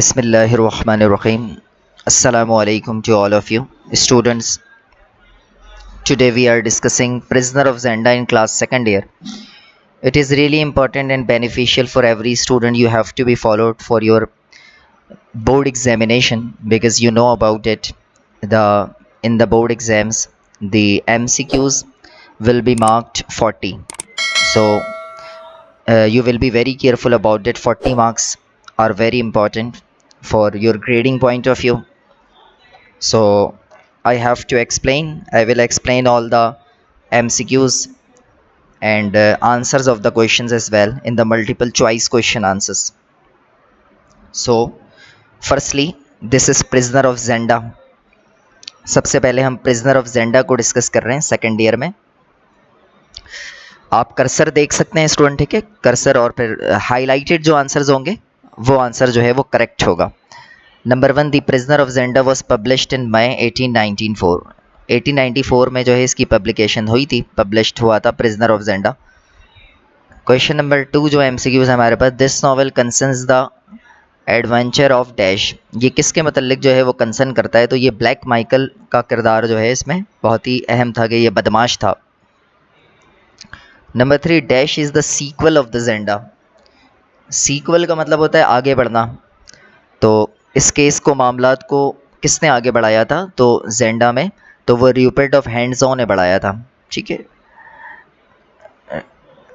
Bismillahirrahmanirrahim. Assalamu alaikum to all of you students. Today we are discussing Prisoner of Zenda in class second year. It is really important and beneficial for every student. You have to be followed for your board examination because you know about it. In the board exams the MCQs will be marked 40. So you will be very careful about it. 40 marks are very important for your grading point of view. So I will explain all the MCQs and answers of the questions as well in the multiple choice question answers. So firstly, this is Prisoner of Zenda. सबसे पहले हम Prisoner of Zenda को discuss कर रहे हैं second year में. आप cursor देख सकते हैं स्टूडेंट, ठीक है. कर्सर और फिर हाईलाइटेड जो आंसर्स होंगे वो आंसर जो है वो करेक्ट होगा. Number 1, the prisoner of Zenda was published in May 1894 में जो है इसकी पब्लिकेशन हुई थी, पब्लिश्ड हुआ था prisoner of Zenda. Question number 2 जो MCQ है हमारे पास, this novel concerns the adventure of dash. ये किसके मतलब जो है वो कंसर्न करता है, तो ये ब्लैक माइकल का किरदार जो है इसमें बहुत ही अहम था कि ये बदमाश था. Number 3, dash is the sequel of the Zenda. Sequel का मतलब होता है आगे बढ़ना. तो इस केस को, मामलात को किसने आगे बढ़ाया था, तो जेंडा में, तो वो र्यूपर्ट ऑफ हैंड्सऑन ने बढ़ाया था. ठीक है.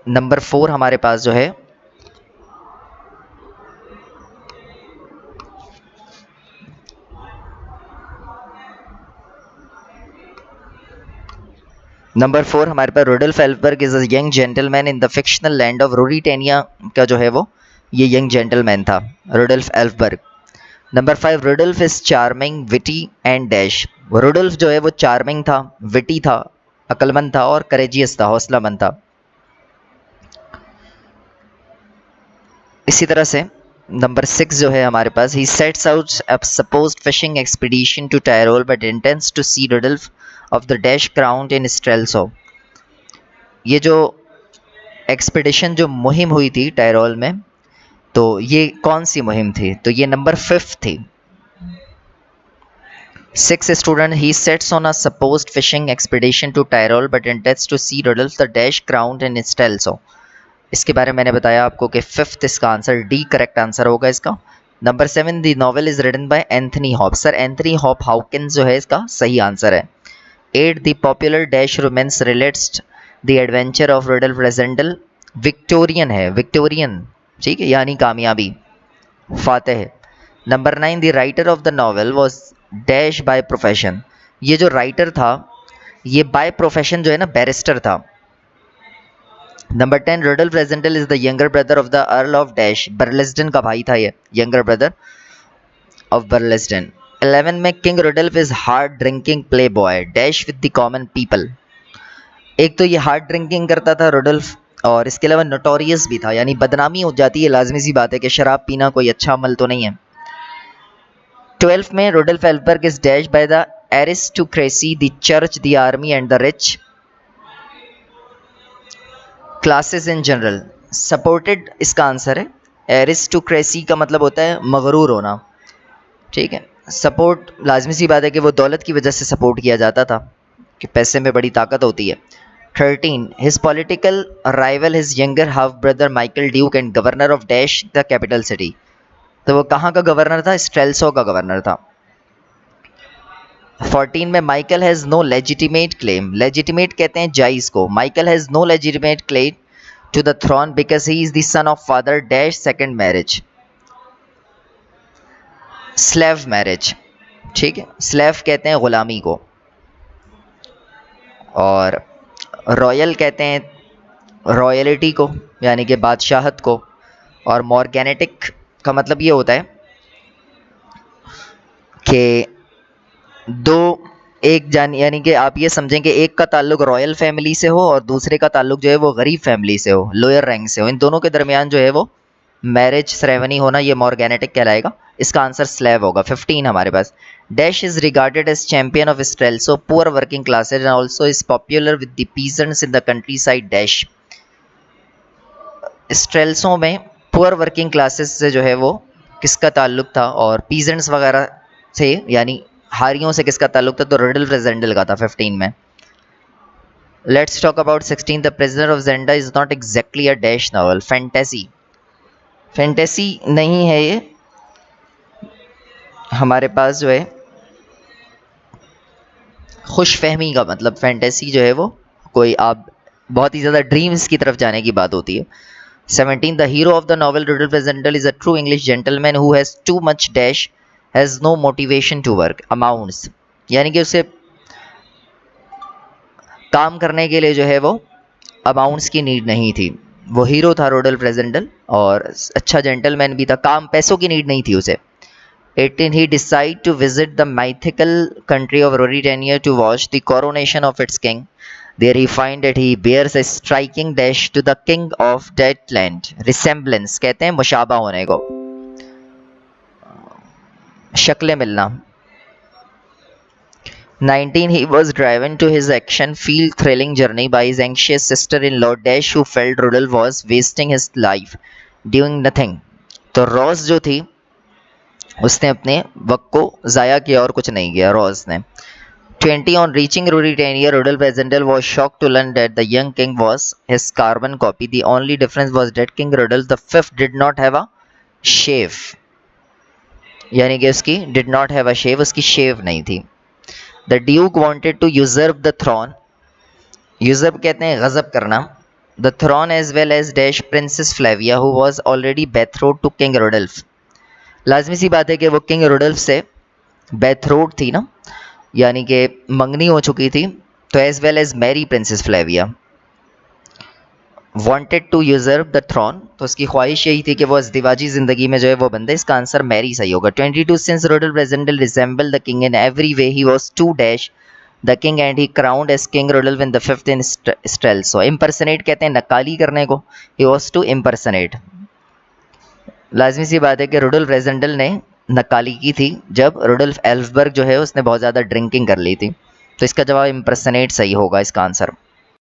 नंबर 4 हमारे पास जो है Rudolf Elphberg is a young gentleman in the fictional land of Ruritania का जो है वो ये यंग जेंटलमैन था, Rudolf Elphberg. Number 5, Rudolf is charming, witty and dash. Rudolf जो है वो चार्मिंग था, विटी था, अक्लमंद था और करेजियस था, हौसलामंद था. इसी तरह से नंबर 6 जो है हमारे पास, he sets out a supposed fishing expedition to Tyrol but intends to see Rudolf of the dash crowned in Strelsau. ये जो एक्सपीडिशन, जो मुहिम हुई थी टायरोल में, तो ये कौन सी मुहिम थी, तो ये नंबर 5 थी. 6 student, he sets on a supposed fishing expedition to Tyrol but intends to see Rudolf the dash crowned in Strelsau. इसके बारे में मैंने बताया आपको कि 5th इसका आंसर डी करेक्ट आंसर होगा इसका. Number 7, the novel is written by Anthony Hope. Sir Anthony Hope Hawkins जो है इसका सही आंसर है. 8, the popular dash romance relates the adventure of Rudolf Rassendyll. Victorian है, विक्टोरियन, ठीक है, यानी कामयाबी, फातेह. Number 9, the writer of the novel was dash by profession. ये जो राइटर था ये बाय प्रोफेशन जो है ना बैरिस्टर था. Number 10, Rudolf Rassendyll is the younger brother of the Earl of dash. Burlesdon का भाई था ये, यंगर ब्रदर ऑफ बर्लेस्डन. 11 में, king Rudolph is hard drinking playboy dash with the common people. एक तो ये हार्ड ड्रिंकिंग करता था रुडोल्फ, और इसके अलावा नोटोरियस भी था, यानी बदनामी हो जाती है, लाजमी सी बात है कि शराब पीना कोई अच्छा अमल तो नहीं है. 12 में, Rudolf Elphberg is dash by the aristocracy, the church, the army and the rich classes in general. Supported इसका आंसर है. एरिस्टोक्रेसी का मतलब होता है मगरूर होना, ठीक है. सपोर्ट लाजमी सी बात है कि वो दौलत की वजह से सपोर्ट किया जाता था, कि पैसे में बड़ी ताकत होती है. 13, his political rival his younger half brother Michael Duke and governor of dash the capital city. तो वो कहाँ का गवर्नर था, स्ट्रेल्सो का गवर्नर था. 14 में, Michael has no legitimate claim. Legitimate कहते हैं जायज़ को. Michael has no legitimate claim to the throne because he is the son of father dash second marriage, slave marriage, ठीक है. स्लेव कहते हैं गुलामी को, और रॉयल कहते हैं रॉयलिटी को, यानी कि बादशाहत को. और मॉर्गेनेटिक का मतलब ये होता है कि यानी कि आप ये समझें कि एक का ताल्लुक रॉयल फैमिली से हो और दूसरे का ताल्लुक जो है वो गरीब फैमिली से हो, लोअर रैंक से हो. इन दोनों के दरमियान जो है वो मैरिज सेरेमनी होना, ये मॉर्गेनेटिक कहलाएगा. इसका आंसर स्लेव होगा. 15 हमारे पास, dash is regarded as champion of Strelsau poor working classes and also is popular with the peasants in the countryside dash. Strelsau में पुअर वर्किंग क्लासेस से जो है वो किसका ताल्लुक था, और पीजेंट्स वगैरह से यानी हारियों से किसका ताल्लुक था, तो रुडोल्फ रेजेंडल का था 15 में। Let's talk about 16। The prisoner of Zenda is not exactly a dash novel, fantasy. Fantasy नहीं है ये, हमारे पास जो है खुश फहमी का मतलब फैंटेसी जो है वो कोई आप बहुत ही ज़्यादा ड्रीम्स की तरफ जाने की बात होती है। 17 the hero of the novel Rudolf Rassendyll is a true English gentleman who has too much dash has no motivation to work amounts, यानी कि उसे काम करने के लिए जो है वो अमाउंट्स की नीड नहीं थी। वो हीरो था रुडोल्फ रेजेंडल और अच्छा जेंटलमैन भी था, काम पैसों की नीड नहीं थी उसे। 18 he decide to visit the mythical country of Ruritania to watch the coronation of its king. There he find that he bears a striking dash to the king of that land. Resemblance कहते हैं मुशाबा होने को, शक्लें मिलना। 19 he was driven to his action feel thrilling journey by his anxious sister-in-law Dash who felt Rudolph was wasting his life doing nothing. तो रोज जो थी उसने अपने वक्त को ज़ाया किया और कुछ नहीं किया रोज ने। 20 on reaching Ruritania, Rudolf Rezendel was shocked to learn that the young king was his carbon copy. The only difference was that King Rudolf V did not have a shave, यानी कि उसकी did not have a shave, उसकी शेव नहीं थी। The Duke wanted to usurp the throne. Usurp कहते हैं गजब करना। The throne as well as Dash Princess Flavia who was already betrothed to King Rudolf. लाजमी सी बात है कि वो किंग रुडोल्फ से बेथ्रोड थी ना, यानी कि मंगनी हो चुकी थी, तो as well as marry Princess Flavia. Wanted to usurp the throne, तो उसकी ख्वाहिश यही थी कि वो अज़दिवाजी ज़िंदगी में जो है वो बंदे, इसका आंसर मैरी सही होगा। 22 since Rudolf Rassendyll resemble the king in every way he was to dash the king and he crowned as king Rudolf in the 5th in Strelsau. Impersonate कहते हैं नकाली करने को, ही वॉज टू इम्पर्सनेट। लाजमी सी बात है कि रुडोल्फ रेजेंडल ने नकाली की थी जब रुडोल्फ एल्फबर्ग जो है उसने बहुत ज़्यादा ड्रिंकिंग कर ली थी, तो इसका जवाब इम्पर्सनेट सही होगा इसका आंसर।